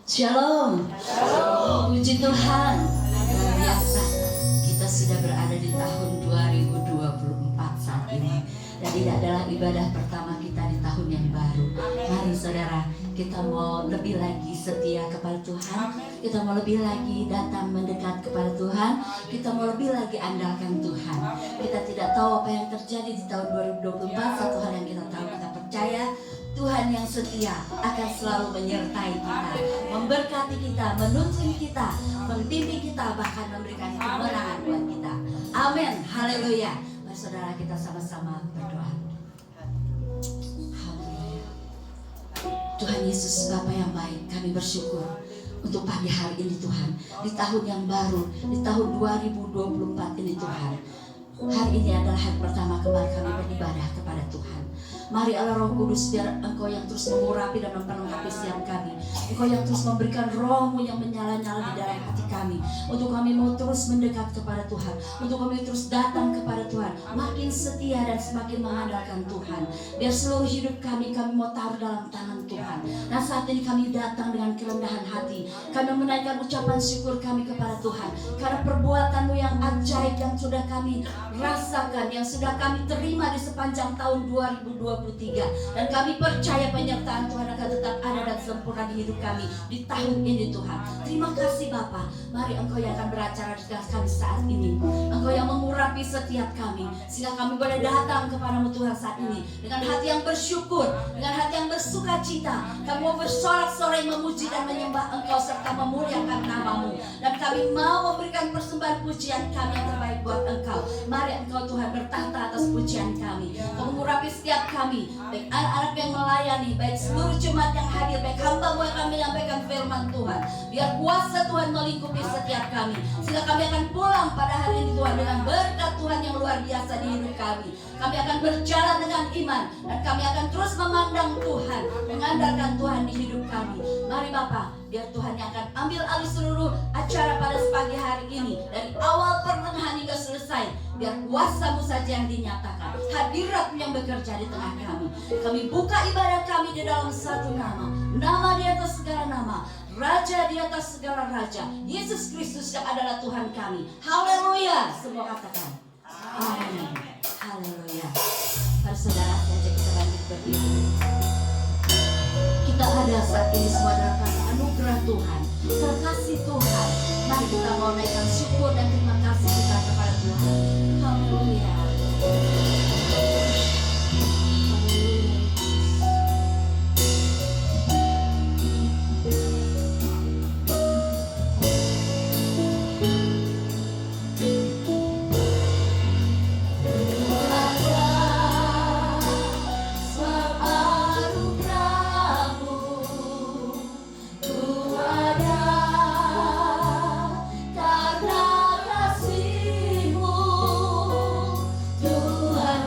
Shalom. Shalom. Puji Tuhan. Luar biasa. Kita sudah berada di tahun 2024 saat ini. Dan ini adalah ibadah pertama kita di tahun yang baru. Mari saudara, kita mau lebih lagi setia kepada Tuhan. Kita mau lebih lagi datang mendekat kepada Tuhan. Kita mau lebih lagi andalkan Tuhan. Kita tidak tahu apa yang terjadi di tahun 2024. Satu hal yang kita tahu, kita percaya Tuhan yang setia akan selalu menyertai kita, memberkati kita, menuntun kita, membimbing kita, bahkan memberikan kemenangan buat kita. Amin. Haleluya. Mari saudara, kita sama-sama berdoa. Haleluya. Tuhan Yesus, Bapa yang baik, kami bersyukur untuk pagi hari ini Tuhan, di tahun yang baru, di tahun 2024 ini Tuhan. Hari ini adalah hari pertama kembali kami beribadah kepada Tuhan. Mari Allah Roh Kudus, biar Engkau yang terus mengurapi dan memperlengkapi setiap kami. Engkau yang terus memberikan Roh-Mu yang menyala-nyala di dalam hati kami, untuk kami mau terus mendekat kepada Tuhan, untuk kami terus datang kepada Tuhan, makin setia dan semakin mengandalkan Tuhan. Biar seluruh hidup kami mau taruh dalam tangan Tuhan. Nah saat ini kami datang dengan kerendahan hati. Kami menaikkan ucapan syukur kami kepada Tuhan, karena perbuatan-Mu yang ajaib yang sudah kami rasakan, yang sudah kami terima di sepanjang tahun 2023. Dan kami percaya penyertaan Tuhan akan tetap ada dan sempurna di hidup kami di tahun ini Tuhan. Terima kasih Bapa. Mari Engkau yang akan beracara di tengah kami saat ini. Engkau yang mengurapi setiap kami, sehingga kami boleh datang kepadamu Tuhan saat ini dengan hati yang bersyukur, dengan hati yang bersuka cita. Kami mau bersorak-sorai memuji dan menyembah Engkau serta memuliakan nama-Mu. Dan kami mau memberikan persembahan pujian kami yang terbaik buat Engkau. Mari Engkau Tuhan bertahta atas pujian kami. Engkau mengurapi setiap kami, baik anak-anak yang melayani, baik seluruh jemaat yang hadir, baik hamba-Mu yang akan menyampaikan firman Tuhan. Biar kuasa Tuhan melingkupi setiap kami, sehingga kami akan pulang pada hari ini Tuhan dengan berkat Tuhan yang luar biasa di hidup kami. Kami akan berjalan dengan iman, dan kami akan terus memandang Tuhan, mengandalkan Tuhan di hidup kami. Mari Bapa, biar Tuhan yang akan ambil alih seluruh acara pada pagi hari ini, dari awal pertengahan hingga selesai. Biar kuasa-Mu saja yang dinyatakan, hadirat-Mu yang bekerja di tengah kami. Kami buka ibadah kami di dalam satu nama, nama di atas segala nama, Raja di atas segala raja, Yesus Kristus yang adalah Tuhan kami. Haleluya. Semua katakan amin. Haleluya. Para saudara, saja kita lanjut berdiri. Kita ada saat ini semua dalam karena anugerah Tuhan, terkasih Tuhan. Mari kita mau naikkan syukur dan terima kasih kita kepada Tuhan. Haleluya. Karena kasih-Mu Tuhan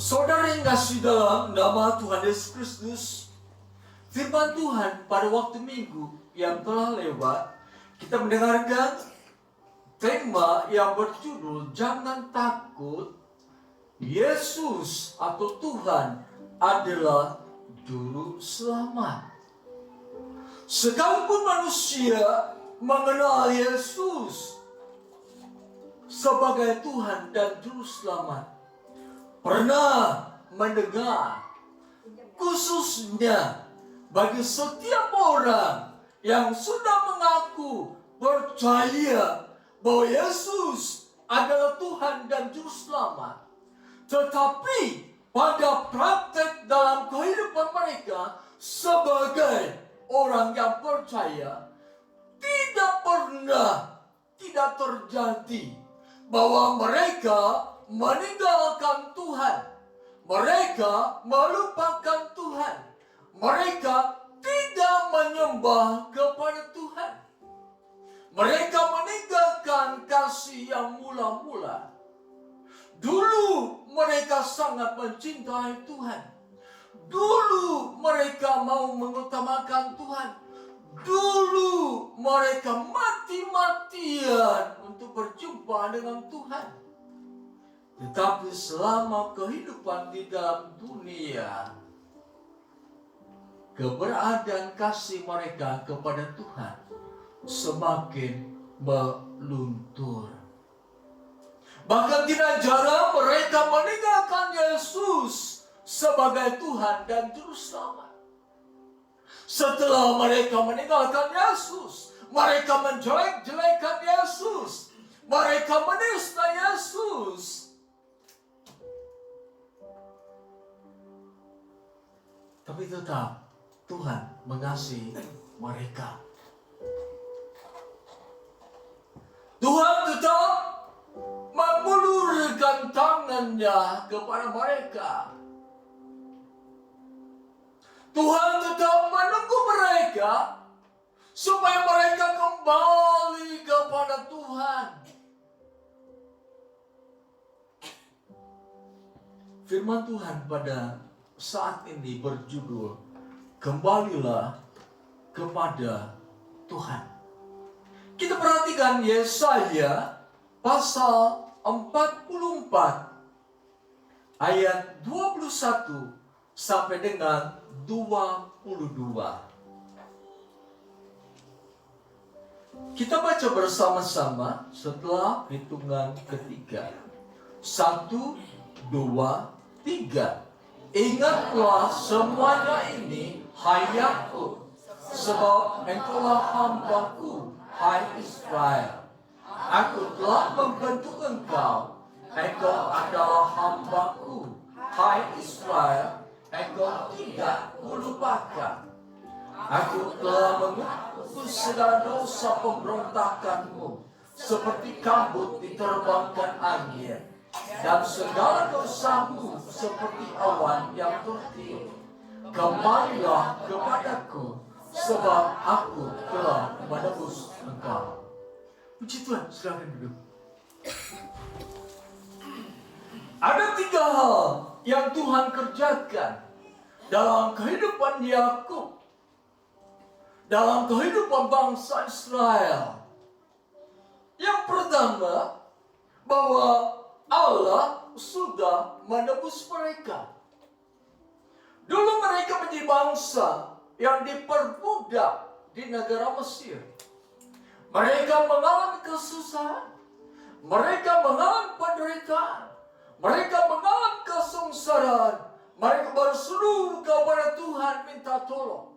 Saudara yang kasih dalam nama Tuhan Yesus Kristus, firman Tuhan pada waktu minggu yang telah lewat, kita mendengarkan tema yang berjudul Jangan Takut, Yesus atau Tuhan adalah Juru Selamat. Sekalipun manusia mengenal Yesus sebagai Tuhan dan Juru Selamat, pernah mendengar, khususnya bagi setiap orang yang sudah mengaku percaya bahwa Yesus adalah Tuhan dan Juru Selamat, tetapi pada praktek dalam kehidupan mereka sebagai orang yang percaya, tidak terjadi bahwa mereka meninggalkan Tuhan, mereka melupakan Tuhan, mereka tidak menyembah kepada Tuhan, mereka meninggalkan kasih yang mula-mula. Dulu mereka sangat mencintai Tuhan, dulu mereka mau mengutamakan Tuhan, dulu mereka mati-matian untuk berjumpa dengan Tuhan. Tetapi selama kehidupan di dalam dunia, keberadaan kasih mereka kepada Tuhan semakin meluntur. Bahkan tidak jarang mereka meninggalkan Yesus sebagai Tuhan dan Juru Selamat. Setelah mereka meninggalkan Yesus, mereka menjelek-jelekan Yesus, mereka menista Yesus. Tapi tetap Tuhan mengasihi mereka. Tuhan tetap mengulurkan tangannya kepada mereka. Tuhan tetap menunggu mereka supaya mereka kembali kepada Tuhan. Firman Tuhan pada saat ini berjudul Kembalilah kepada Tuhan. Kita perhatikan Yesaya pasal 44 ayat 21 sampai dengan 22. Kita baca bersama-sama setelah hitungan ketiga. 1, 2, 3. Ingatlah semuanya ini, hai Yakub, sebab engkaulah hambaku, hai Israel. Aku telah membentuk engkau, engkau adalah hambaku, hai Israel, engkau tidak kulupakan. Aku telah menghapus segala dosa pemberontakanmu, seperti kabut diterbangkan angin, dan segala dosamu seperti awan yang tertiup. Kembalilah kepadaku, sebab aku telah menebus engkau. Puji Tuhan, silakan duduk. Ada 3 hal yang Tuhan kerjakan dalam kehidupan Yakub, dalam kehidupan bangsa Israel. Yang pertama, bahwa Allah sudah menebus mereka. Dulu mereka menjadi bangsa yang diperbudak di negara Mesir. Mereka mengalami kesusahan, mereka mengalami penderitaan, mereka mengalami kesengsaraan. Mereka berseru kepada Tuhan minta tolong.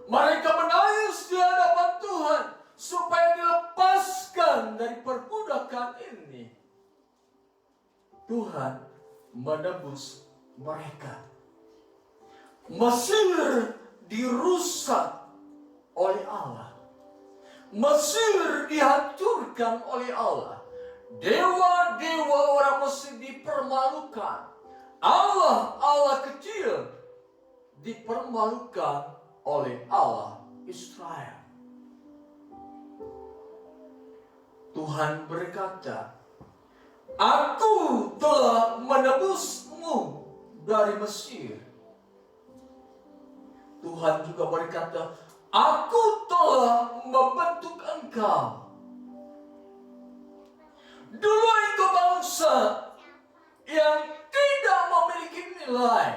Mereka menangis di hadapan Tuhan supaya dilepaskan dari perbudakan ini. Tuhan menebus mereka. Mesir dirusak oleh Allah. Mesir dihancurkan oleh Allah. Dewa-dewa orang Mesir dipermalukan. Allah kecil dipermalukan oleh Allah Israel. Tuhan berkata, Aku telah menebusmu dari Mesir. Tuhan juga berkata, Aku telah membentuk engkau. Dulu engkau bangsa yang tidak memiliki nilai.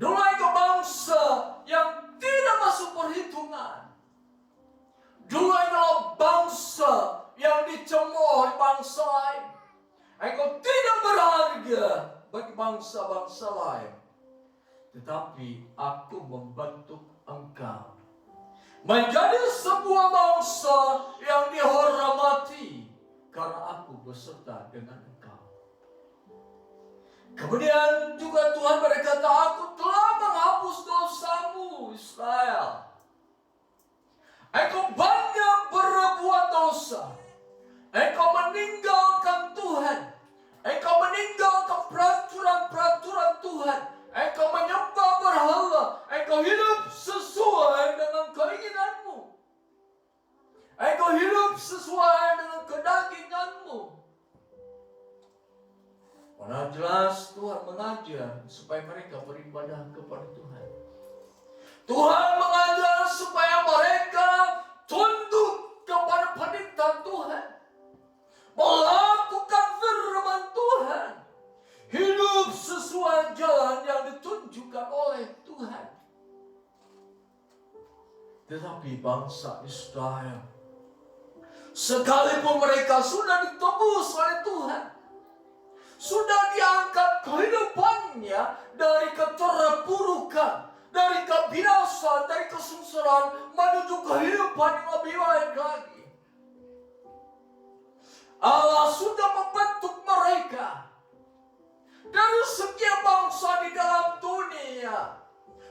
Dulu engkau bangsa yang tidak masuk perhitungan. Dulu engkau bangsa yang dicemooh oleh bangsa lain. Engkau tidak berharga bagi bangsa-bangsa lain. Tetapi aku membentuk engkau menjadi sebuah bangsa yang dihormati karena aku beserta dengan engkau. Kemudian juga Tuhan berkata, Aku telah menghapus dosamu, Israel. Engkau banyak berbuat dosa. Engkau meninggalkan Tuhan. Engkau meninggalkan peraturan-peraturan Tuhan. Engkau menyembah berhala. Engkau hidup sesuai dengan keinginanmu. Engkau hidup sesuai dengan kedaginganmu. Padahal jelas Tuhan mengajar supaya mereka beribadah kepada Tuhan. Tuhan mengajar supaya mereka tunduk kepada perintah Tuhan. Melakukan firman Tuhan. Hidup sesuai jalan yang ditunjukkan oleh Tuhan. Tetapi bangsa Israel, sekalipun mereka sudah ditebus oleh Tuhan, sudah diangkat kehidupannya dari keterpurukan, dari kebinasaan, dari kesengsaraan menuju kehidupan yang lebih baik lagi. Allah sudah membentuk mereka dari sekian bangsa di dalam dunia.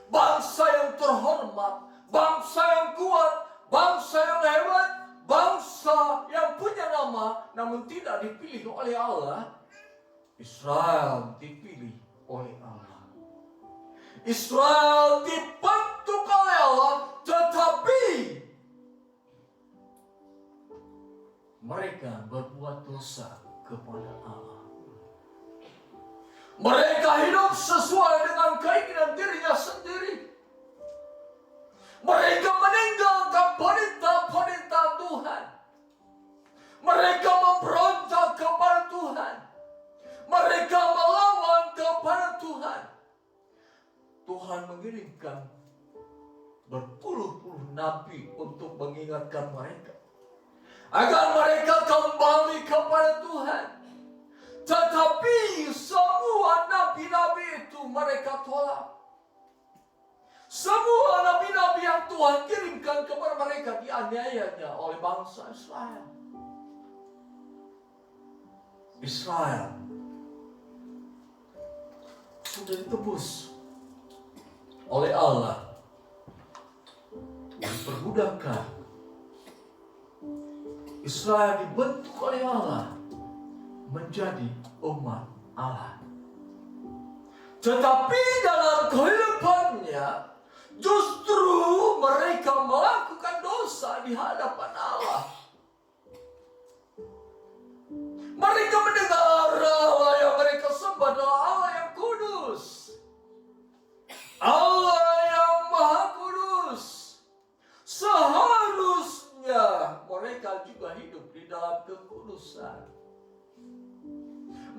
Bangsa yang terhormat, bangsa yang kuat, bangsa yang hebat, bangsa yang punya nama namun tidak dipilih oleh Allah. Israel dipilih oleh Allah. Israel dibentuk oleh Allah, tetapi mereka berbuat dosa kepada Allah. Mereka hidup sesuai dengan keinginan dirinya sendiri. Mereka meninggalkan perintah-perintah Tuhan. Mereka memberontak kepada Tuhan. Mereka melawan kepada Tuhan. Tuhan mengirimkan berpuluh-puluh nabi untuk mengingatkan mereka agar mereka kembali kepada Tuhan. Tetapi semua nabi-nabi itu mereka tolak. Semua nabi-nabi yang Tuhan kirimkan kepada mereka dianiayanya oleh bangsa Israel. Israel sudah ditebus oleh Allah, dipermudahkan. Israel dibentuk oleh Allah menjadi umat Allah. Tetapi dalam kehidupannya justru mereka melakukan dosa di hadapan Allah. Mereka mendengar Allah yang mereka sembah adalah Allah yang kudus, Allah yang maha kudus. Seharusnya mereka juga hidup di dalam kekudusan.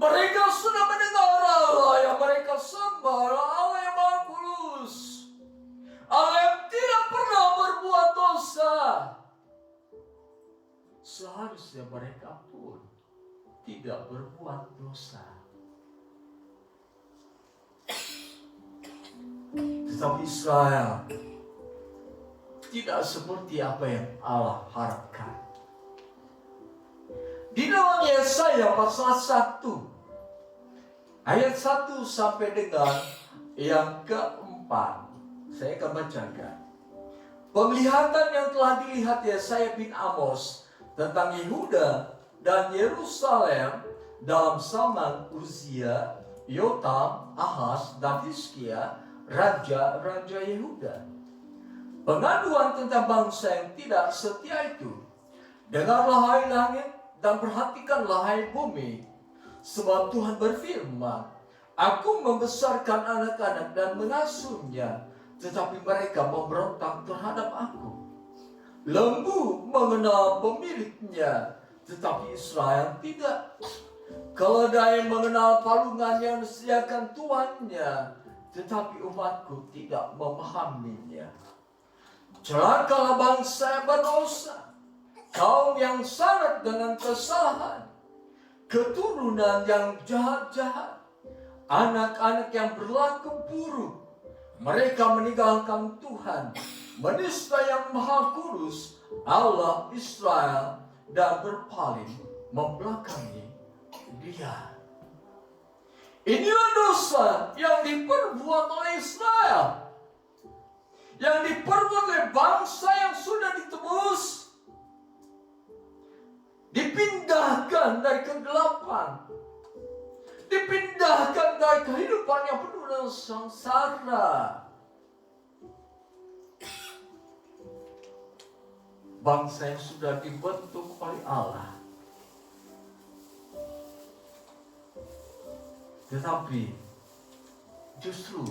Mereka sudah mendengar Allah yang mereka sembah, Allah yang maha kudus, Allah yang tidak pernah berbuat dosa. Seharusnya mereka pun tidak berbuat dosa. Tetapi Israel tidak seperti apa yang Allah harapkan. Di dalam Yesaya pasal 1 ayat 1 sampai dengan yang keempat, saya akan bacakan. Penglihatan yang telah dilihat Yesaya bin Amos tentang Yehuda dan Yerusalem dalam zaman Uzia, Yotam, Ahaz, dan Hizkia, raja-raja Yehuda. Pengaduan tentang bangsa yang tidak setia itu. Dengarlah hai langit dan perhatikanlah hai bumi, sebab Tuhan berfirman, Aku membesarkan anak-anak dan mengasuhnya, tetapi mereka memberontak terhadap aku. Lembu mengenal pemiliknya, tetapi Israel tidak. Keledai mengenal palungan yang disediakan tuannya, tetapi umatku tidak memahaminya. Celakalah bangsa yang berdosa, kaum yang syarat dengan kesalahan, keturunan yang jahat-jahat, anak-anak yang berlaku buruk. Mereka meninggalkan Tuhan, menista yang Maha Kudus, Allah Israel, dan berpaling membelakangi Dia. Inilah dosa yang diperbuat oleh Israel, yang diperbuat oleh bangsa yang sudah ditebus, dipindahkan dari kegelapan, dipindahkan dari kehidupan yang penuh dengan sengsara. Bangsa yang sudah dibentuk oleh Allah, tetapi justru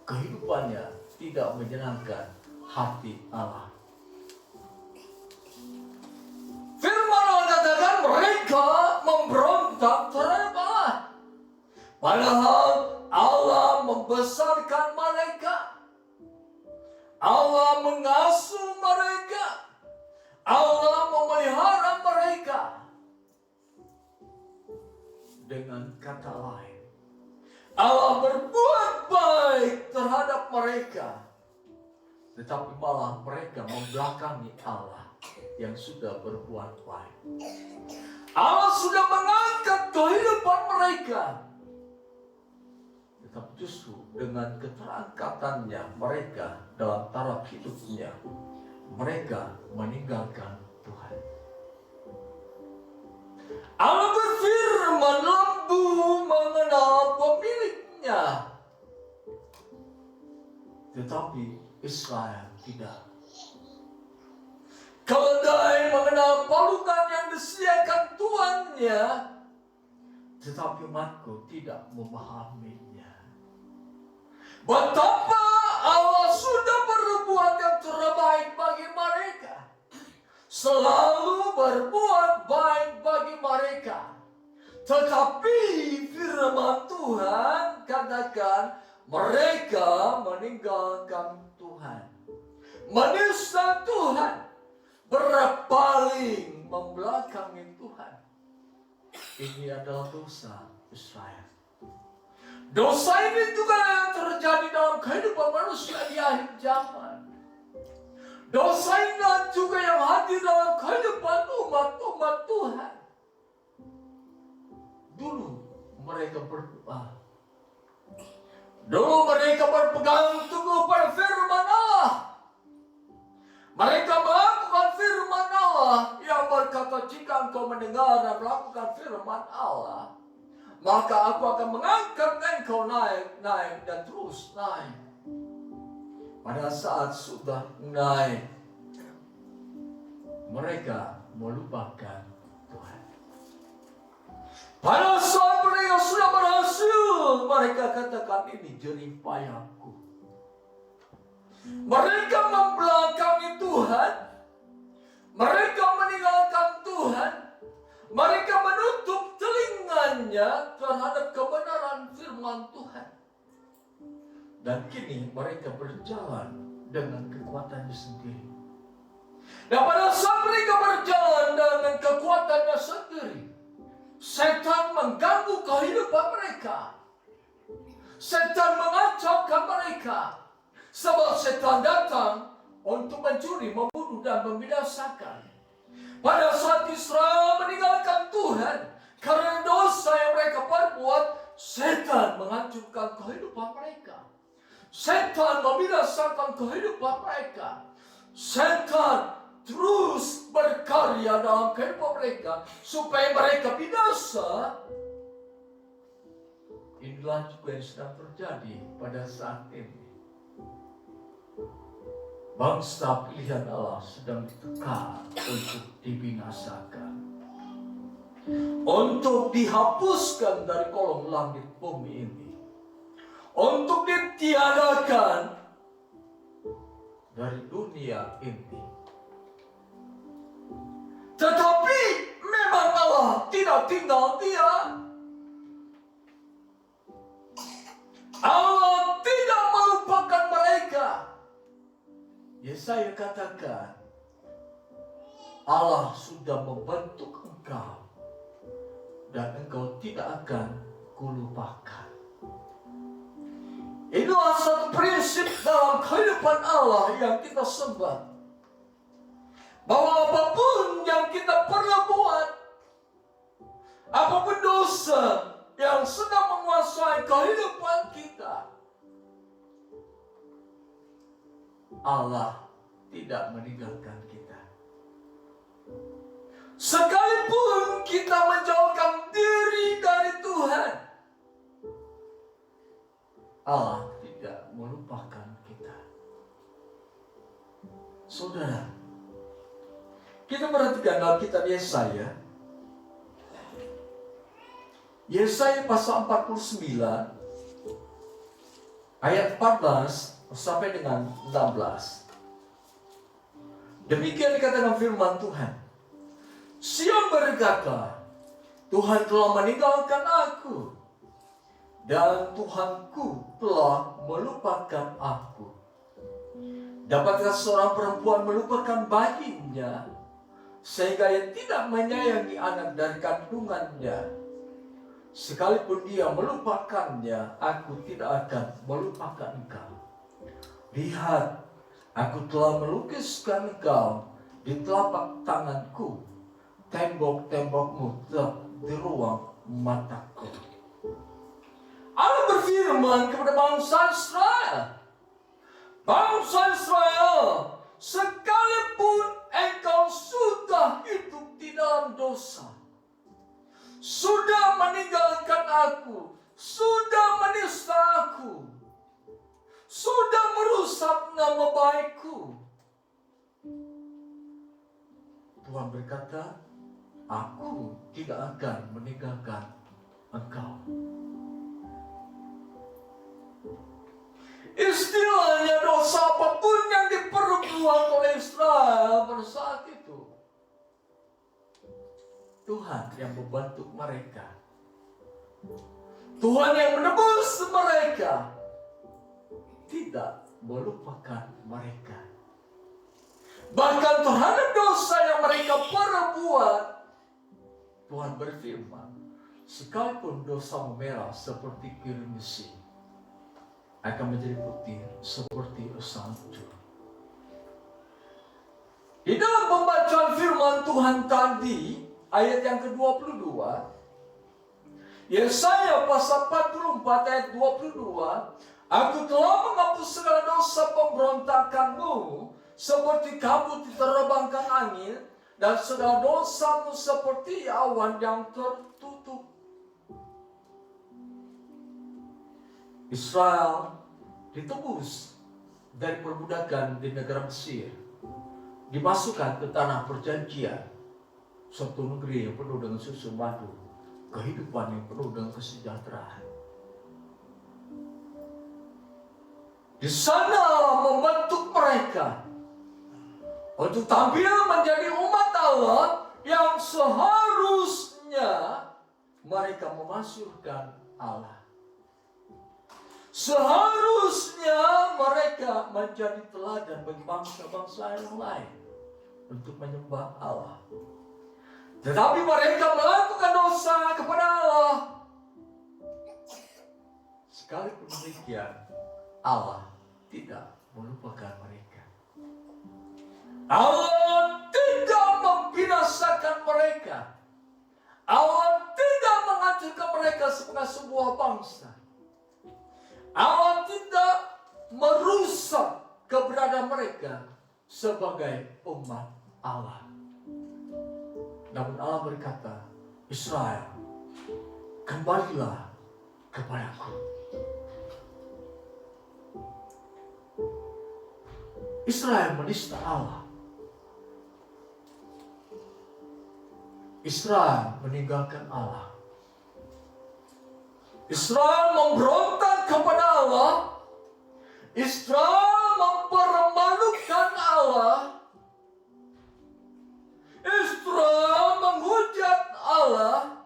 kehidupannya tidak menyenangkan hati Allah. Firman Allah katakan mereka memberontak terhadap Allah. Padahal Allah membesarkan mereka, Allah mengasuh mereka, Allah memelihara mereka. Dengan kata lain, Allah berbuat baik terhadap mereka, tetapi malah mereka membelakangi Allah yang sudah berbuat baik. Allah sudah mengangkat kehidupan mereka, tetapi justru dengan keterangkatannya mereka dalam taraf hidupnya, mereka meninggalkan Tuhan. Allah berfirman, lembu mengenal pemiliknya, tetapi Israel tidak. Keledai mengenal palungan yang disediakan tuannya, tetapi umatku tidak memahaminya. Betapa Allah sudah berbuat yang terbaik bagi mereka, selalu berbuat baik bagi mereka. Tetapi firman Tuhan katakan mereka meninggalkan Tuhan, menista Tuhan, berpaling membelakangi Tuhan. Ini adalah dosa Israel. Dosa ini juga yang terjadi dalam kehidupan manusia di akhir zaman. Dosa ini juga yang hadir dalam kehidupan umat-umat Tuhan. Dulu mereka berdoa, dulu mereka berpegang teguh pada firman Allah. Mereka melakukan firman Allah yang berkata, jika engkau mendengar dan melakukan firman Allah, maka aku akan mengangkat engkau naik dan terus naik. Pada saat sudah naik, mereka melupakan Tuhan. Pada saat mereka sudah berhasil, mereka katakan ini jerih payahku. Mereka membelakangi Tuhan, mereka meninggalkan Tuhan, mereka menutup telinganya terhadap kebenaran firman Tuhan. Dan kini mereka berjalan dengan kekuatannya sendiri. Dan pada saat mereka berjalan dengan kekuatannya sendiri, setan mengganggu kehidupan mereka. Setan mengacaukan mereka. Sebab setan datang untuk mencuri, membunuh, dan membinasakan. Pada saat Israel meninggalkan Tuhan karena dosa yang mereka perbuat, setan menghancurkan kehidupan mereka. Setan membinasakan kehidupan mereka. Setan terus berkarya dalam kehidupan mereka supaya mereka binasa. Inilah juga yang sedang terjadi pada saat ini. Bangsa pilihan Allah sedang ditekan untuk dibinasakan, untuk dihapuskan dari kolong langit bumi ini. untuk ditiadakan dari dunia ini. Tetapi memang Allah tidak tinggal diam. Allah tidak melupakan mereka. Yesaya katakan, Allah sudah membentuk engkau dan engkau tidak akan kulupakan. Inilah satu prinsip dalam kehidupan Allah yang kita sembah. Bahwa apapun yang kita pernah buat, apapun dosa yang sedang menguasai kehidupan kita, Allah tidak meninggalkan kita. Sekalipun kita menjauhkan diri dari Tuhan, Allah tidak melupakan kita. Saudara, kita perhatikan Alkitab Yesaya. Yesaya pasal 49 ayat 14 sampai dengan 16. Demikian dikatakan firman Tuhan. Sion berkata, Tuhan telah meninggalkan aku, dan Tuhanku telah melupakan aku. Dapatkah seorang perempuan melupakan bayinya, sehingga ia tidak menyayangi anak dari kandungannya? Sekalipun dia melupakannya, aku tidak akan melupakan engkau. Lihat, aku telah melukiskan engkau di telapak tanganku. Tembok-tembokmu tetap di ruang mataku. Allah berfirman kepada bangsa Israel. Bangsa Israel, sekalipun engkau sudah hidup di dalam dosa, sudah meninggalkan aku, sudah menista aku, sudah merusak nama baikku, Tuhan berkata, aku tidak akan meninggalkan engkau. Istilahnya dosa apapun yang diperbuat oleh Israel pada saat itu, Tuhan yang membantu mereka, Tuhan yang menebus mereka, tidak melupakan mereka. Bahkan terhadap dosa yang mereka perbuat, Tuhan berfirman, sekalipun dosa memerah seperti kirmisi, akan menjadi putih seperti salju. Di dalam pembacaan firman Tuhan tadi, ayat yang ke-22, Yesaya pasal 44 ayat 22, aku telah menghapus segala dosa pemberontakanmu, seperti kabut diterbangkan angin, dan segala dosamu seperti awan yang tertutup. Israel ditebus dari perbudakan di negara Mesir, dimasukkan ke tanah perjanjian, suatu negeri yang penuh dengan susu madu, kehidupan yang penuh dengan kesejahteraan. Di sana membentuk mereka untuk tampil menjadi umat Allah yang seharusnya mereka memasyurkan Allah. Seharusnya mereka menjadi teladan bagi bangsa-bangsa yang lain untuk menyembah Allah. Tetapi mereka melakukan dosa kepada Allah. Sekalipun demikian, Allah tidak melupakan mereka. Allah tidak membinasakan mereka. Allah tidak menghancurkan mereka sebagai sebuah bangsa. Allah tidak merusak keberadaan mereka sebagai umat Allah. Namun Allah berkata, Israel, kembalilah kepadaku. Israel menista Allah. Israel meninggalkan Allah. Israel memberontak kepada Allah, Israel mempermalukan Allah, Israel menghujat Allah.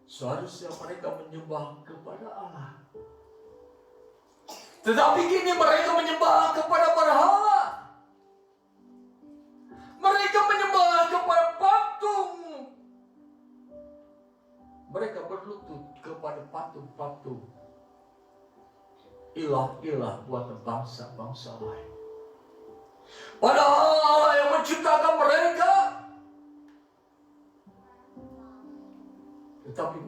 Seharusnya mereka menyembah kepada Allah, tetapi kini mereka menyembah kepada berhala. Mereka menyembah kepada patung. Mereka berlutut kepada patung-patung, ilah-ilah buatan bangsa-bangsa lain. Padahal Allah yang menciptakan mereka. Tetapi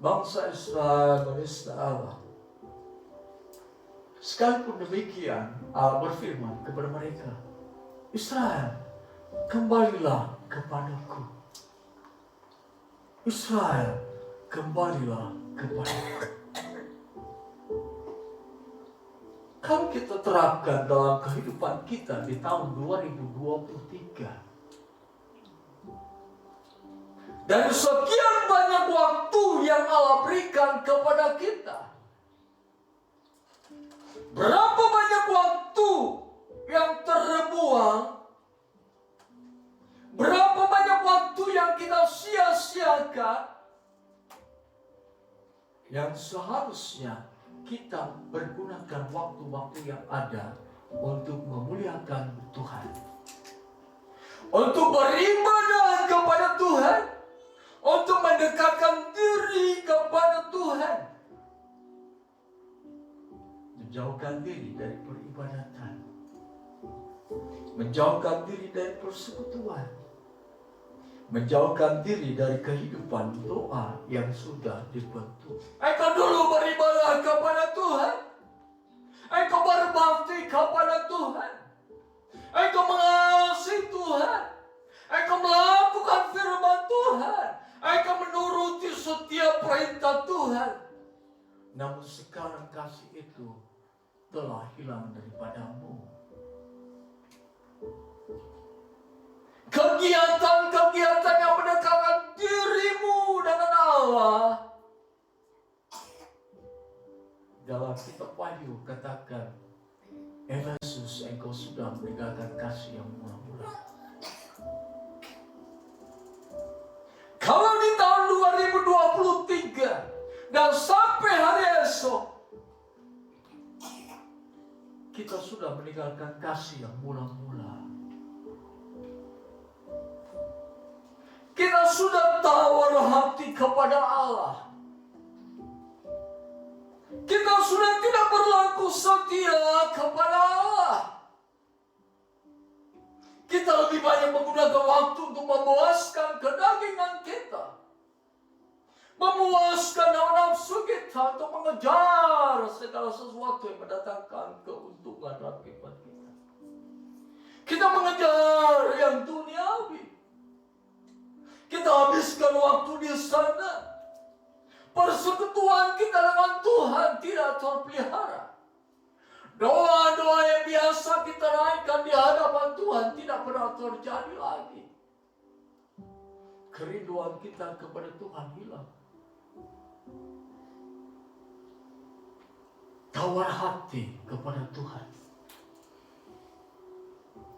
bangsa Israel menista Allah. Sekalipun demikian, Allah berfirman kepada mereka, Israel, kembalilah kepadaku. Israel, kembalilah kepadaku. Kalau kita terapkan dalam kehidupan kita di tahun 2023, dari sekian banyak waktu yang Allah berikan kepada kita, berapa banyak waktu yang terbuang, berapa banyak waktu yang kita sia-siakan, yang seharusnya kita pergunakan waktu-waktu yang ada untuk memuliakan Tuhan, untuk beribadah kepada Tuhan, untuk mendekatkan diri kepada Tuhan, menjauhkan diri dari peribadatan, menjauhkan diri dari persekutuan, menjauhkan diri dari kehidupan doa yang sudah dibentuk. Engkau dulu beribadah kepada Tuhan, engkau berbakti kepada Tuhan, engkau mengasihi Tuhan, engkau melakukan firman Tuhan, engkau menuruti setiap perintah Tuhan. Namun sekarang kasih itu telah hilang daripadamu. Kegiatan-kegiatan yang mendekatkan dirimu dengan Allah. Dalam kitab Wahyu katakan, Efesus, engkau sudah meninggalkan kasih yang mula-mula. Kalau di tahun 2023 dan sampai hari esok, kita sudah meninggalkan kasih yang mula-mula. Kita sudah tawar hati kepada Allah. Kita sudah tidak berlaku setia kepada Allah. Kita lebih banyak menggunakan waktu untuk memuaskan kedagingan kita, memuaskan nafsu kita, untuk mengejar segala sesuatu yang mendatangkan keuntungan akibat kita. Kita mengejar yang duniawi. Kita habiskan waktu di sana. Persekutuan kita dengan Tuhan tidak terpelihara. Doa-doa yang biasa kita naikkan di hadapan Tuhan tidak pernah terjadi lagi. Kerinduan kita kepada Tuhan hilang. Tawar hati kepada Tuhan.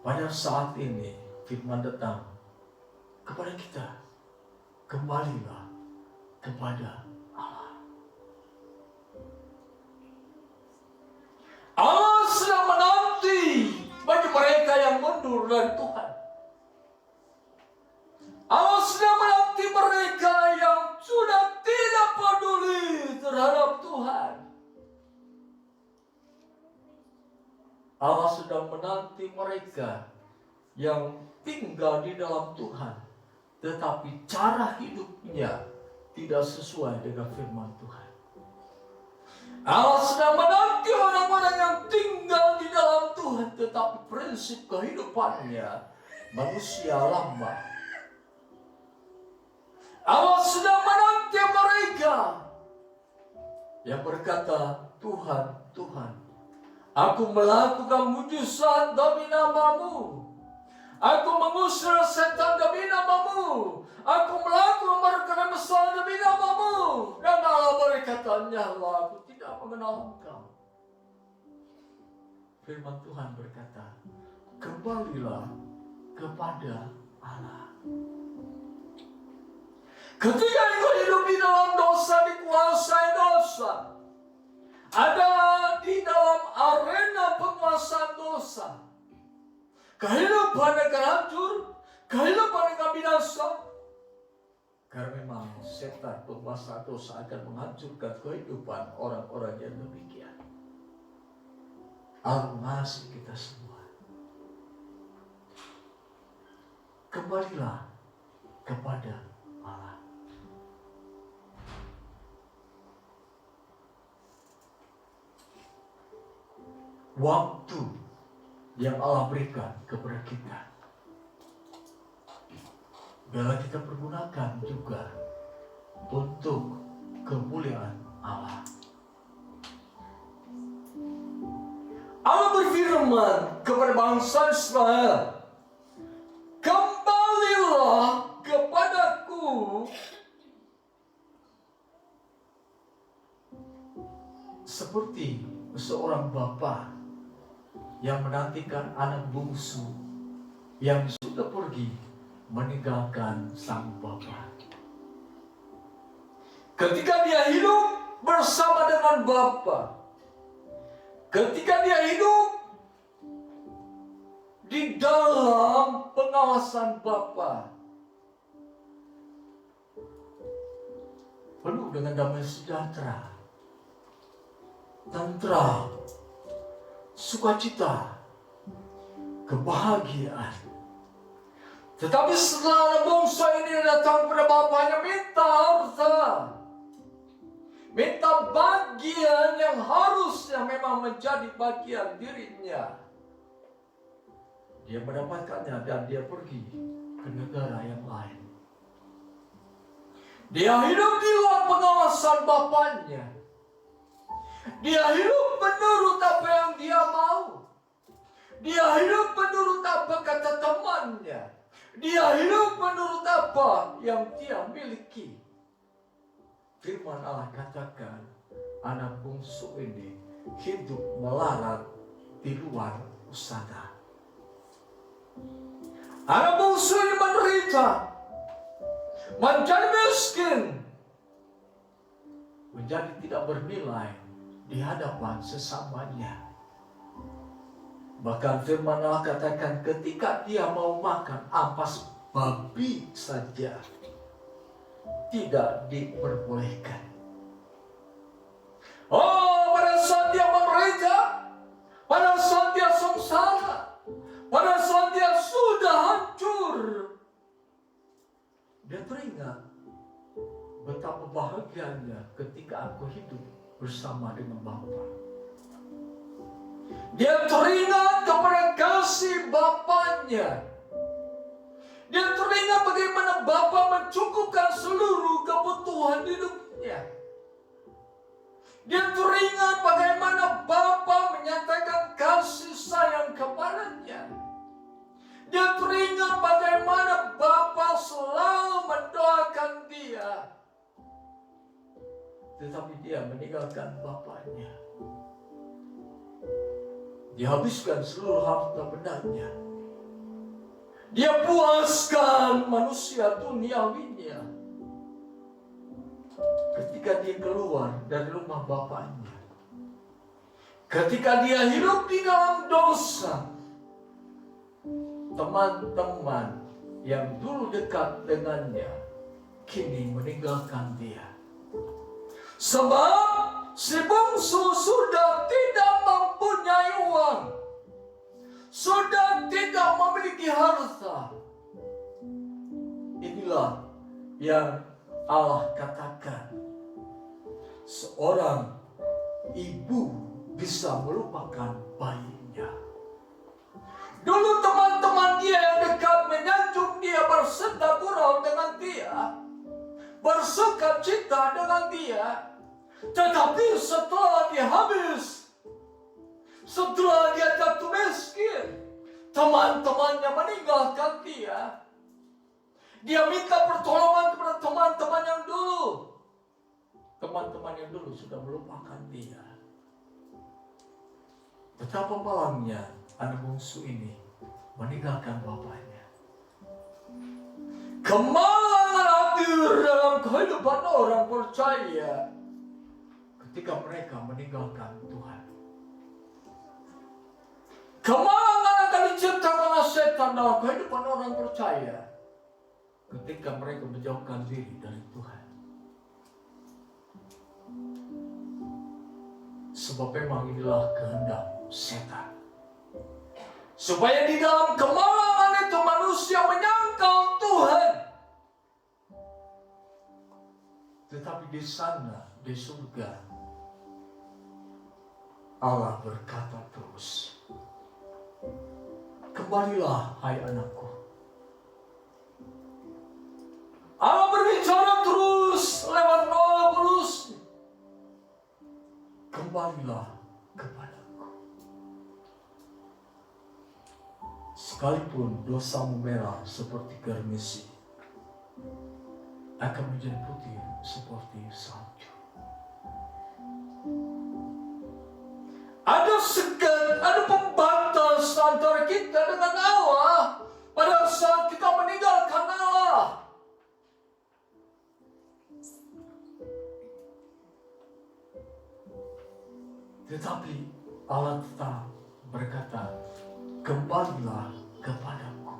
Pada saat ini firman datang kepada kita, kembalilah kepada Allah. Allah sedang menanti bagi mereka yang mundur dari Tuhan. Allah sedang menanti mereka yang sudah tidak peduli terhadap Tuhan. Allah sedang menanti mereka yang tinggal di dalam Tuhan, tetapi cara hidupnya tidak sesuai dengan firman Tuhan. Allah sedang menanti orang-orang yang tinggal di dalam Tuhan, tetapi prinsip kehidupannya manusia lama. Allah sedang menanti mereka yang berkata, Tuhan, Tuhan, aku melakukan mujizat demi nama-Mu. Aku mengusir setan demi nama-Mu. Aku melakukan perkara besar demi nama-Mu. Dan Allah berkata, "Nyala, aku tidak mengenal engkau." Firman Tuhan berkata, kembalilah kepada Allah. Ketika engkau hidup di dalam dosa, dikuasai dosa, ada di dalam arena penguasaan dosa, kehidupan akan hancur, kehidupan akan binasa. Karena memang setan penguasa dosa akan menghancurkan kehidupan orang-orang yang demikian. Allah mengasihi kita semua. Kembalilah kepada Allah. Waktu yang Allah berikan kepada kita, biarlah kita pergunakan juga untuk kemuliaan Allah. Allah berfirman kepada bangsa Israel, kembalilah kepadaku seperti seorang bapa yang menantikan anak bungsu yang sudah pergi meninggalkan sang bapa. Ketika dia hidup bersama dengan bapa, ketika dia hidup di dalam pengawasan bapa, penuh dengan damai sejahtera, tentram, sukacita, kebahagiaan. Tetapi setelah bangsa ini datang kepada bapaknya minta harta, minta bagian yang harusnya memang menjadi bagian dirinya. Dia mendapatkannya dan dia pergi ke negara yang lain. Dia hidup di luar pengawasan bapaknya. Dia hidup menurut apa yang dia mau. Dia hidup menurut apa kata temannya. Dia hidup menurut apa yang dia miliki. Firman Allah katakan, anak bungsu ini hidup melarat di luar sana. Anak bungsu ini menderita, menjadi miskin, menjadi tidak bernilai di hadapan sesamanya. Bahkan firman Allah katakan ketika dia mau makan ampas babi saja tidak diperbolehkan. Oh, pada saat dia menderita, pada saat dia sengsara, pada saat dia sudah hancur, dia teringat betapa bahagianya ketika aku hidup bersama dengan Bapa. Dia teringat kepada kasih Bapaknya. Dia teringat bagaimana Bapa mencukupkan seluruh kebutuhan hidupnya. Dia teringat bagaimana Bapa menyatakan kasih sayang kepadanya. Dia teringat bagaimana Bapa selalu mendoakan dia. Tetapi dia meninggalkan Bapaknya. Dia habiskan seluruh harta bendanya. Dia puaskan manusia duniawinya. Ketika dia keluar dari rumah bapaknya, ketika dia hidup di dalam dosa, teman-teman yang dulu dekat dengannya kini meninggalkan dia. Sebab si bungsu sudah tidak mempunyai uang, sudah tidak memiliki harta. Inilah yang Allah katakan, seorang ibu bisa melupakan bayinya. Dulu teman-teman dia yang dekat menyanjung dia, bersenda gurau dengan dia, bersuka cita dengan dia. Tetapi setelah dia habis, setelah dia jatuh miskin, teman-temannya meninggalkan dia. Dia minta pertolongan kepada teman-teman yang dulu. teman-temannya dulu sudah melupakan dia. Betapa malangnya anak bungsu ini meninggalkan bapaknya. Kemalangan hadir dalam kehidupan orang percaya ketika mereka meninggalkan Tuhan. Kemalangan akan diciptakan oleh setan dalam kehidupan orang percaya ketika mereka menjauhkan diri dari Tuhan. Sebab memang inilah kehendak setan. Supaya di dalam kemalangan itu manusia menyangkal Tuhan. Tetapi di sana, di surga, Allah berkata terus, kembalilah hai anakku. Allah berbicara terus lewat Noah terus. Kembalilah kepadaku. Sekalipun dosamu merah seperti germisi, akan menjadi putih seperti salju. Ada segan, ada pembatas antara kita dengan Allah pada saat kita meninggalkan Allah. Tetapi Allah tetap berkata, kembalilah kepadaku.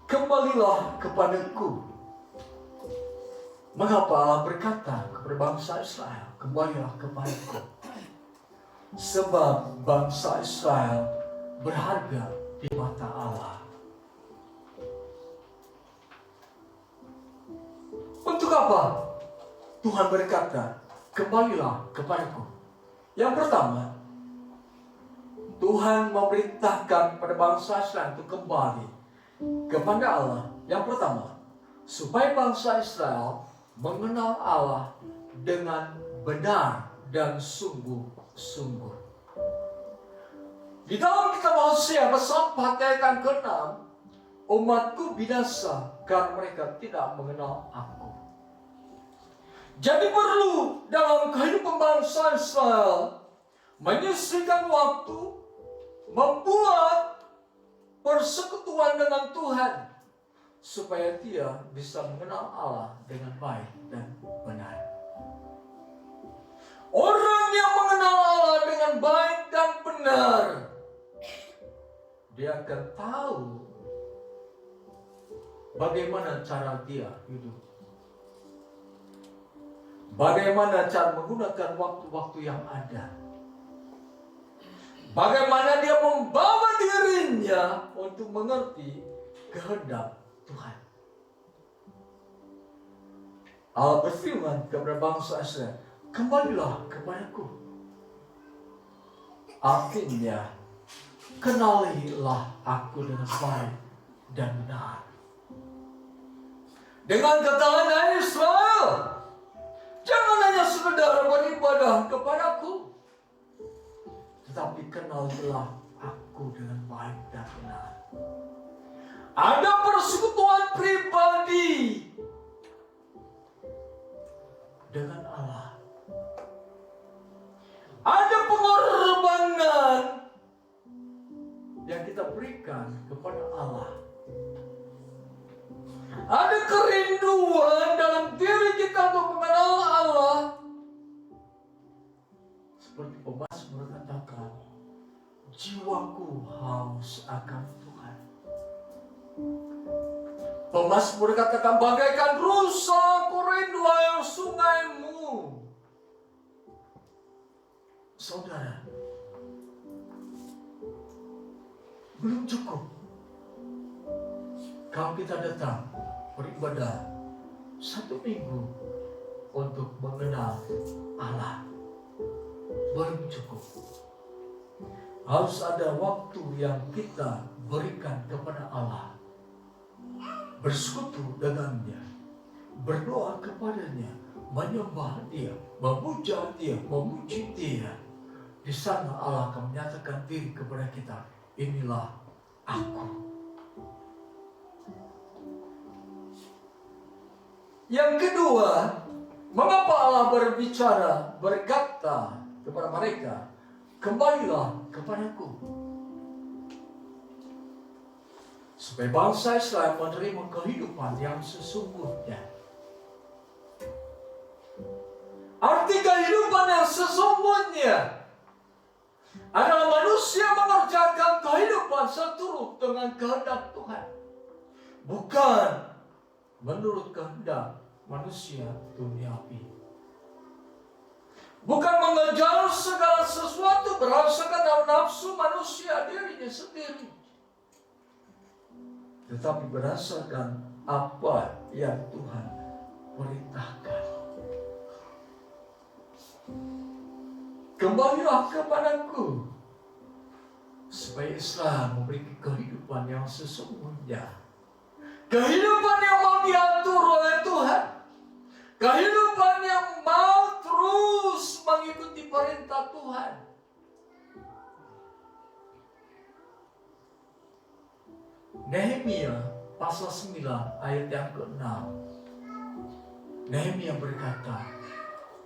Kembalilah kepadaku. Mengapa Allah berkata kepada bangsa Israel, kembalilah kepadaku? Sebab bangsa Israel berharga di mata Allah. Untuk apa Tuhan berkata, kembalilah kepadaku? Yang pertama, Tuhan memerintahkan pada bangsa Israel untuk kembali kepada Allah. Yang pertama, supaya bangsa Israel mengenal Allah dengan benar dan sungguh-sungguh. Di dalam kitab Hosea pasal 4 ayat yang ke-6, umatku binasa karena mereka tidak mengenal aku. Jadi perlu dalam kehidupan bangsa Israel menyisihkan waktu, membuat persekutuan dengan Tuhan, supaya dia bisa mengenal Allah dengan baik dan benar. Orang yang mengenal Allah dengan baik dan benar, dia akan tahu bagaimana cara dia hidup. Bagaimana cara menggunakan waktu-waktu yang ada. Bagaimana dia membawa dirinya untuk mengerti kehendak Tuhan. Allah berfirman kepada bangsa Israel, kembalilah kepadaku. Artinya, kenalilah aku dengan baik dan benar. Dengan kata lain Israel, jangan hanya sekedar beribadah kepadaku, tetapi kenalilah aku dengan baik dan benar. Ada persekutuan pribadi dengan Allah. Ada pengorbanan yang kita berikan kepada Allah. Ada kerinduan dalam diri kita untuk mengenal Allah. Seperti pemazmur katakan, jiwaku haus akan Tuhan. Pemazmur katakan, bagaikan rusa ku rindu air sungaimu. Saudara, belum cukup kalau kita datang beribadah 1 minggu untuk mengenal Allah. Belum cukup. Harus ada waktu yang kita berikan kepada Allah. Bersekutu dengannya, berdoa kepadanya, menyembah dia, memuja dia, memuji dia. Di sana Allah akan menyatakan diri kepada kita, inilah aku. Yang kedua, mengapa Allah berkata kepada mereka, kembalilah kepadaku. Supaya bangsa Israel menerima kehidupan yang sesungguhnya. Arti kehidupan yang sesungguhnya adalah manusia mengerjakan kehidupan seturut dengan kehendak Tuhan, bukan menurut kehendak manusia duniawi. Bukan mengejar segala sesuatu berdasarkan dalam nafsu manusia dirinya sendiri, tetapi berdasarkan apa yang Tuhan perintahkan. Kembalilah kepadaku, supaya Islam memiliki kehidupan yang sesungguhnya. Kehidupan yang mau diatur oleh Tuhan. Kehidupan yang mau terus mengikuti perintah Tuhan. Nehemia pasal 9 ayat yang ke-6. Nehemia berkata,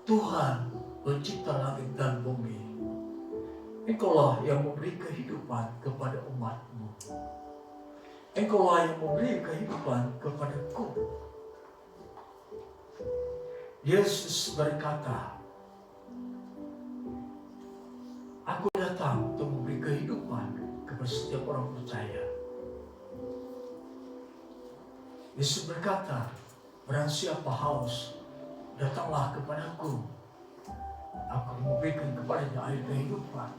Tuhan pencipta langit dan bumi, Engkaulah yang memberi kehidupan kepada umat-Mu. Engkaulah yang memberi kehidupan kepadaku. Yesus berkata, Aku datang untuk memberi kehidupan kepada setiap orang percaya. Yesus berkata, barang siapa haus, datanglah kepadaku. Aku memberikan kepadanya air kehidupan,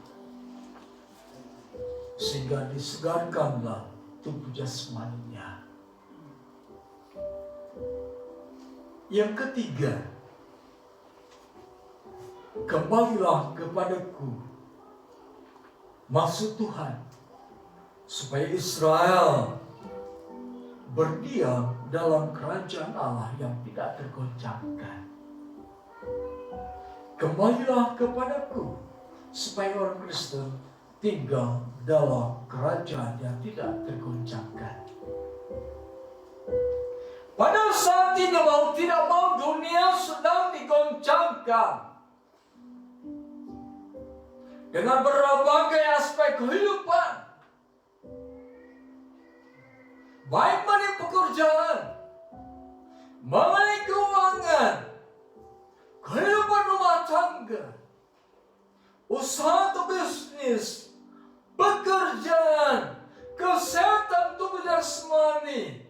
sehingga disegarkanlah tubuh jasmaninya. Yang ketiga, kembalilah kepadaku. Maksud Tuhan supaya Israel berdiam dalam kerajaan Allah yang tidak tergoncangkan. Kembalilah kepadaku, supaya orang Kristen tinggal dalam kerajaan yang tidak tergoncangkan. Pada saat ini mau tidak mau dunia sedang digoncangkan dengan berbagai aspek kehidupan, baik mengenai pekerjaan, mengenai keuangan, kehidupan rumah tangga, usaha atau bisnis, pekerjaan, kesehatan tubuh jasmani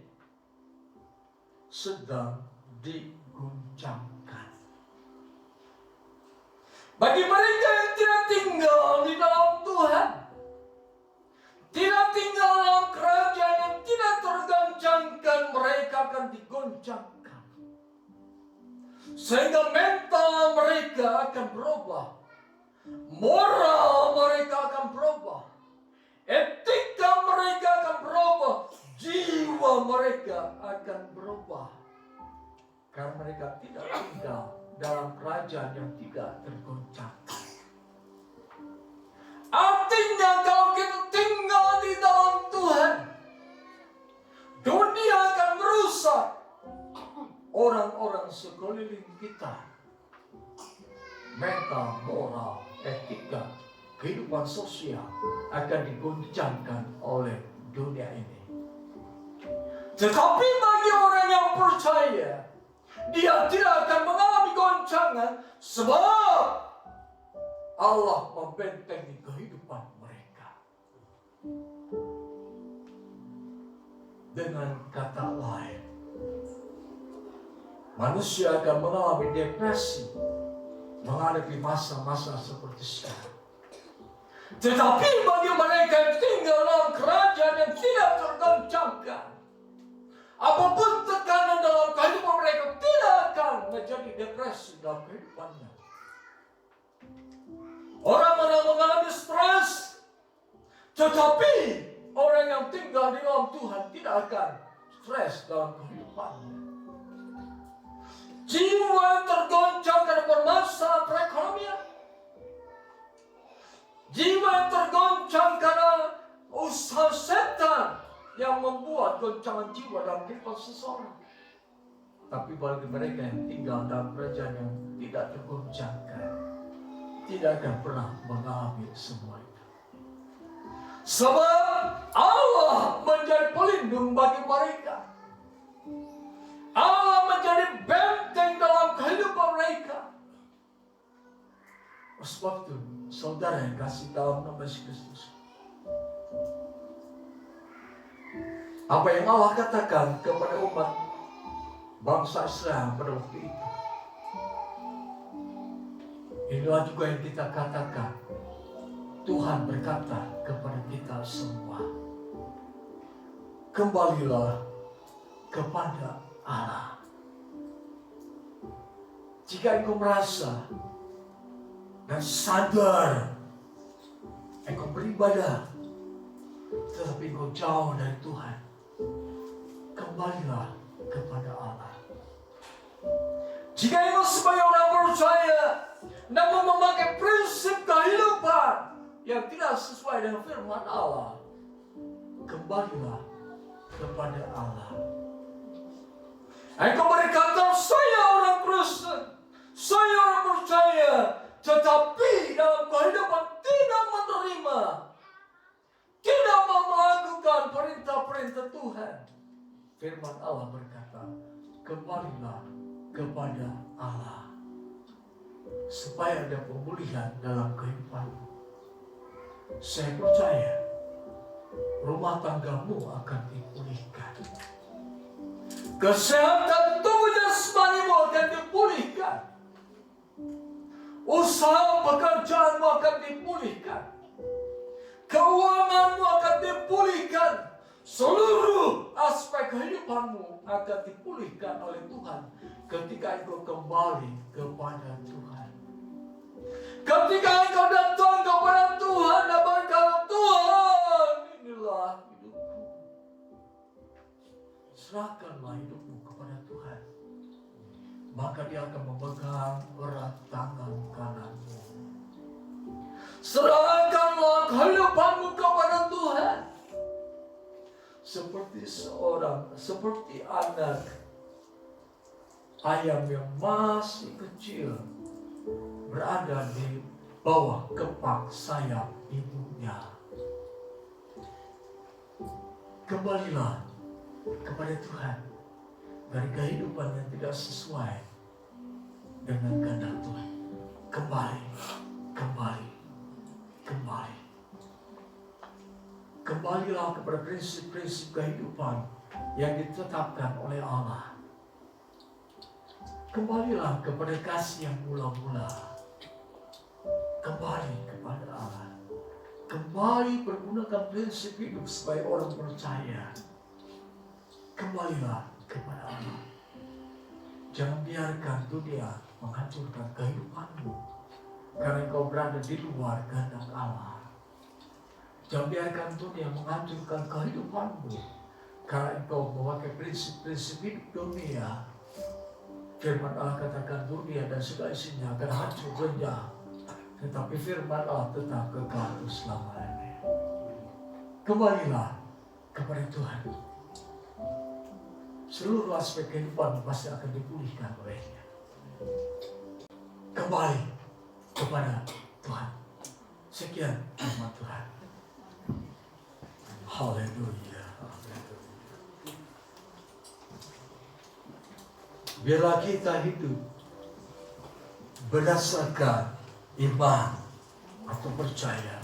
sedang diguncangkan. Bagi mereka yang tidak tinggal di dalam Tuhan, tidak tinggal dalam kerajaan yang tidak tergoncangkan, mereka akan digoncangkan. Sehingga mental mereka akan berubah, moral mereka akan berubah, etika mereka akan berubah, jiwa mereka akan berubah. Karena mereka tidak tinggal dalam kerajaan yang tidak tergoncangkan. Artinya kalau kita tinggal di dalam Tuhan, dunia akan merusak orang-orang sekeliling kita. Mental, moral, etika, kehidupan sosial akan digoncangkan oleh dunia ini. Tetapi bagi orang yang percaya, dia tidak akan mengalami goncangan, sebab Allah membentengi kehidupan mereka. Dengan kata lain, manusia akan mengalami depresi menghadapi masa-masa seperti sekarang. Tetapi bagi mereka yang tinggal dalam kerajaan yang tidak tergoncangkan, apapun tekanan dalam kehidupan mereka tidak akan menjadi depresi dalam kehidupannya. Orang yang mengalami stres, tetapi orang yang tinggal di dalam Tuhan tidak akan stres dalam kehidupannya. Jiwa yang tergoncang karena permasalahan perekonomian, jiwa yang tergoncang karena usaha setan yang membuat goncangan jiwa dalam kehidupan seseorang. Tapi bagi mereka yang tinggal dalam kerajaan yang tidak tergoncangkan, tidak akan pernah mengalami semua itu. Sebab Allah menjadi pelindung bagi mereka. Allah menjadi benteng dalam kehidupan mereka. Sebab itu, saudara yang kasih dalam nama Yesus Kristus, apa yang Allah katakan kepada umat bangsa Israel pada waktu itu, inilah juga yang kita katakan. Tuhan berkata kepada kita semua, kembalilah kepada Allah. Jika engkau merasa dan sadar engkau beribadah tetapi engkau jauh dari Tuhan, kembalilah kepada Allah. Jika engkau sebagai orang percaya namun memakai prinsip kehidupan yang tidak sesuai dengan firman Allah, kembalilah kepada Allah. Engkau berkata, saya orang Kristen, saya orang percaya, tetapi dalam kehidupan tidak menerima, tidak mau melakukan perintah-perintah Tuhan. Firman Allah berkata, kembalilah kepada Allah, supaya ada pemulihan dalam kehidupanmu. Saya percaya rumah tanggamu akan dipulihkan, kesehatan tubuh jasmanimu akan dipulihkan, usaha pekerjaanmu akan dipulihkan, keuanganmu akan dipulihkan, seluruh aspek kehidupanmu akan dipulihkan oleh Tuhan ketika engkau kembali kepada Tuhan. Ketika engkau datang kepada Tuhan dan berkata, Tuhan, inilah hidupku. Serahkanlah hidupmu kepada Tuhan. Maka Dia akan memegang erat tangan kananmu. Serahkanlah kehidupanmu kepada Tuhan. Seperti anak ayam yang masih kecil berada di bawah kepak sayap ibunya. Kembalilah kepada Tuhan dari kehidupan yang tidak sesuai dengan kehendak Tuhan. Kembali. Kembalilah kepada prinsip-prinsip kehidupan yang ditetapkan oleh Allah. Kembalilah kepada kasih yang mula-mula. Kembali kepada Allah. Kembali pergunakan prinsip hidup sebagai orang percaya. Kembalilah kepada Allah. Jangan biarkan dunia menghancurkan kehidupanmu karena engkau berada di luar kehendak Allah. Jangan biarkan dunia menghancurkan kehidupanmu karena engkau memakai prinsip-prinsip hidup dunia. Firman Allah katakan dunia dan segala isinya akan hancur lenyap, tetapi firman Allah tetap kekal selama-lamanya. Kembalilah kepada Tuhan. Seluruh aspek kehidupan pasti akan dipulihkan olehnya. Kembali kepada Tuhan. Sekian firman Tuhan. Haleluya. Biarlah kita hidup berdasarkan iman atau percaya.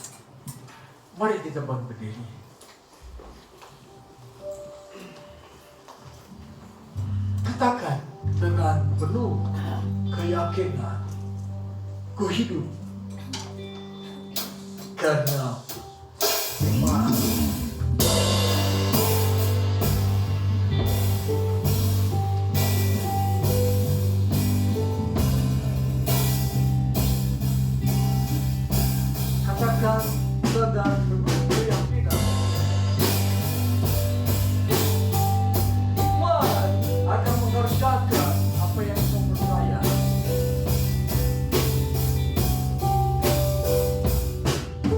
Mari kita berdiri. Katakan dengan penuh keyakinan, ku hidup karena iman. Katakan dengan penuh keyakinan, iman akan mengerjakan apa yang kau percaya. Ku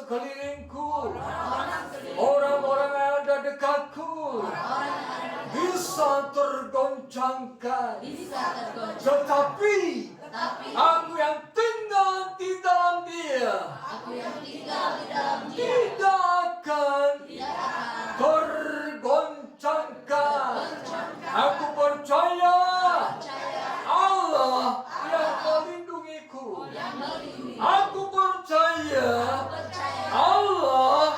sekelilingku, orang-orang yang ada dekatku bisa tergoncangkan. Tetapi aku yang tinggal di dalam Dia tidak akan tergoncangkan. Aku percaya Allah yang melindungiku. Aku percaya Allah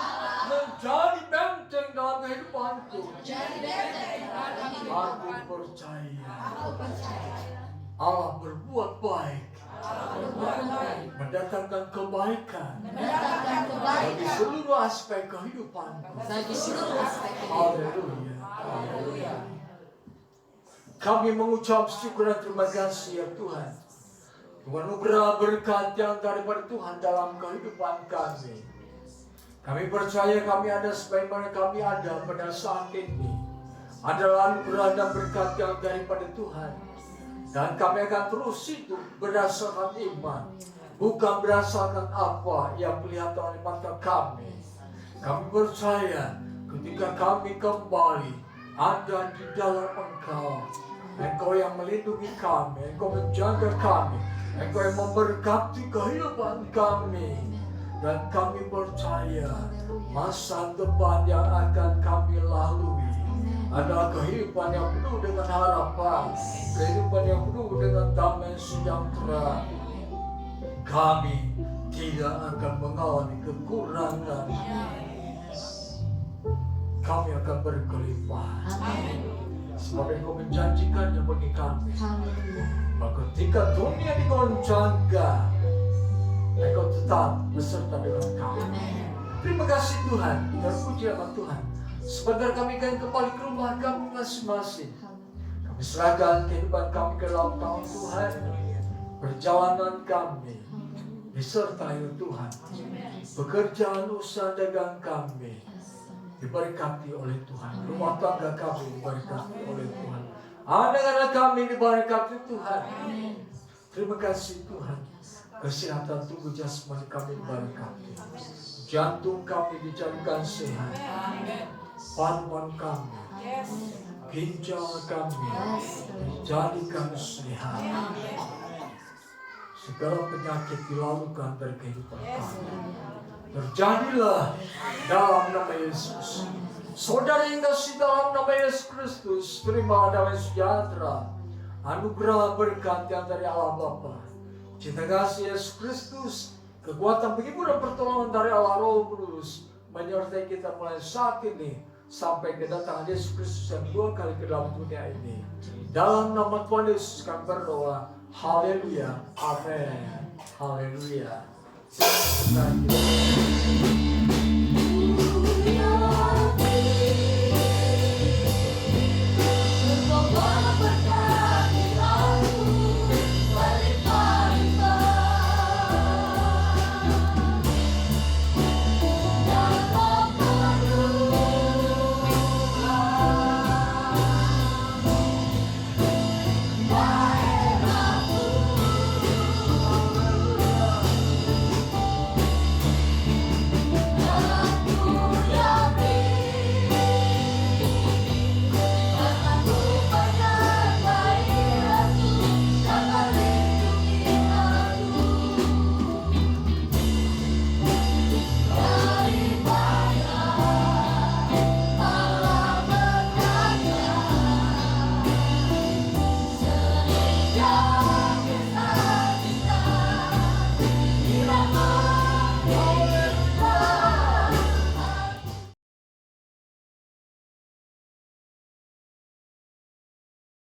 menjadi benteng dalam kehidupanku. Aku percaya Allah berbuat baik, mendatangkan kebaikan bagi seluruh aspek kehidupanku. Haleluya. Kami mengucap syukur dan terima kasih ya Tuhan. Tuhan anugerah berkat yang daripada Tuhan dalam kehidupan kami. Kami percaya kami ada sebagaimana kami ada pada saat ini adalah anugerah dan berkat yang daripada Tuhan. Dan kami akan terus hidup berdasarkan iman, bukan berdasarkan apa yang kelihatan oleh mata kami. Kami percaya ketika kami kembali ada di dalam Engkau. Engkau yang melindungi kami, Engkau menjaga kami, Engkau yang memberkati kehidupan kami. Dan kami percaya masa depan yang akan kami lalui adalah kehidupan yang penuh dengan harapan, kehidupan yang penuh dengan damai sejahtera. Kami tidak akan mengalami kekurangan. Kami akan berkelimpahan. Sebab Engkau menjanjikannya bagi kami. Maka ketika dunia digoncangkan, Engkau tetap beserta dengan kami. Terima kasih Tuhan, terpuji nama Tuhan. Sebentar kami akan kembali ke rumah kami masing-masing. Kami serahkan kehidupan kami ke dalam tangan Tuhan. Perjalanan kami disertai Tuhan. Pekerjaan usaha dagang kami diberkati oleh Tuhan. Rumah tangga kami diberkati oleh Tuhan. Anak-anak kami diberkati Tuhan. Terima kasih Tuhan. Kesehatan tubuh jasmani kami diberkati. Jantung kami dijadikan sehat. Paru-paru kami, ginjal kami dijadikan sehat. Segala penyakit dilalukan dari kehidupan kami. Terjadilah dalam nama Yesus. Saudara yang kasih dalam nama Yesus Kristus, terima damai sejahtera, anugerah berkat yang dari Allah Bapa, cinta kasih Yesus Kristus, kekuatan penghiburan pertolongan dari Allah Roh Kudus menyertai kita mulai saat ini sampai kedatangan Yesus Kristus yang dua kali ke dalam dunia ini. Dalam nama Tuhan Yesus kami berdoa. Haleluya. Amin. Haleluya.